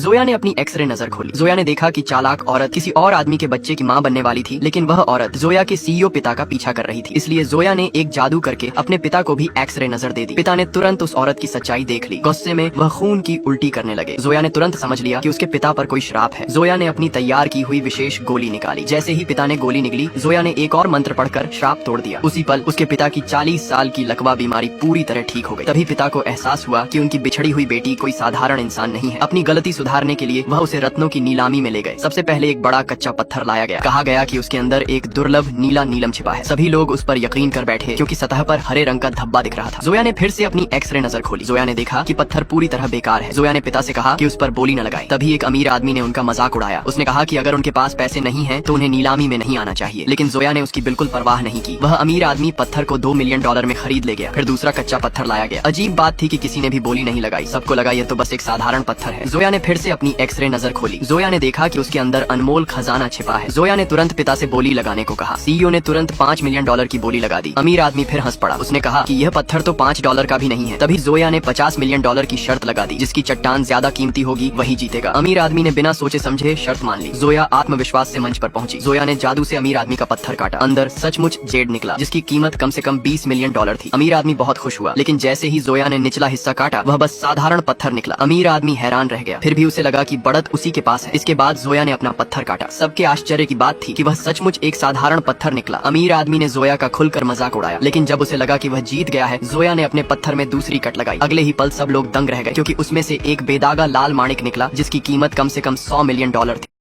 जोया ने अपनी एक्सरे नजर खोली। जोया ने देखा कि चालाक औरत किसी और आदमी के बच्चे की मां बनने वाली थी, लेकिन वह औरत जोया के सीईओ पिता का पीछा कर रही थी। इसलिए जोया ने एक जादू करके अपने पिता को भी एक्सरे नजर दे दी। पिता ने तुरंत उस औरत की सच्चाई देख ली। गुस्से में वह खून की उल्टी करने लगे। जोया ने तुरंत समझ लिया कि उसके पिता पर कोई श्राप है। जोया ने अपनी तैयार की हुई विशेष गोली निकाली। जैसे ही पिता ने गोली निकली, जोया ने एक और मंत्र पढ़कर श्राप तोड़ दिया। उसी पल उसके पिता की 40 साल की लकवा बीमारी पूरी तरह ठीक हो गई। तभी पिता को एहसास हुआ कि उनकी बिछड़ी हुई बेटी कोई साधारण इंसान नहीं है। अपनी गलती सुधारने के लिए वह उसे रत्नों की नीलामी में ले गए। सबसे पहले एक बड़ा कच्चा पत्थर लाया गया। कहा गया कि उसके अंदर एक दुर्लभ नीला नीलम छिपा है। सभी लोग उस पर यकीन कर बैठे क्योंकि सतह पर हरे रंग का धब्बा दिख रहा था। जोया ने फिर से अपनी एक्सरे नजर खोली। जोया ने देखा कि पत्थर पूरी तरह बेकार है। जोया ने पिता से कहा कि उस पर बोली न लगाए। तभी एक अमीर आदमी ने उनका मजाक उड़ाया। उसने कहा कि अगर उनके पास पैसे नहीं हैं तो उन्हें नीलामी में नहीं आना चाहिए, लेकिन जोया ने उसकी बिल्कुल परवाह नहीं की। वह अमीर आदमी पत्थर को $2 मिलियन में खरीद ले गया। फिर दूसरा कच्चा पत्थर लाया गया। अजीब बात थी कि किसी ने भी बोली नहीं लगाई। सबको लगा ये तो बस एक साधारण पत्थर है। जोया ने फिर से अपनी एक्सरे नजर खोली। जोया ने देखा कि उसके अंदर अनमोल खजाना छिपा है। जोया ने तुरंत पिता से बोली लगाने को कहा। सीईओ ने तुरंत $5 मिलियन की बोली लगा दी। अमीर आदमी फिर हंस पड़ा। उसने कहा कि यह पत्थर तो $5 का भी नहीं है। तभी जोया ने $50 मिलियन की शर्त लगा दी, जिसकी चट्टान ज्यादा कीमती होगी वही जीतेगा। अमीर आदमी ने बिना सोचे समझे शर्त मान ली। जोया आत्मविश्वास से मंच पर पहुंची। जोया ने जादू से अमीर आदमी का पत्थर काटा। अंदर सचमुच जेड निकला, जिसकी कीमत कम से कम $20 मिलियन थी। अमीर आदमी बहुत खुश हुआ, लेकिन जैसे ही जोया ने निचला हिस्सा काटा, वह बस साधारण पत्थर निकला। अमीर आदमी हैरान रह गया। फिर भी उसे लगा कि बढ़त उसी के पास है। इसके बाद जोया ने अपना पत्थर काटा। सबके आश्चर्य की बात थी कि वह सचमुच एक साधारण पत्थर निकला। अमीर आदमी ने जोया का खुलकर मजाक उड़ाया, लेकिन जब उसे लगा कि वह जीत गया है, जोया ने अपने पत्थर में दूसरी कट लगाई। अगले ही पल सब लोग दंग रह गए, क्योंकि उसमें से एक बेदागा लाल माणिक निकला, जिसकी कीमत कम से कम $100 मिलियन थी।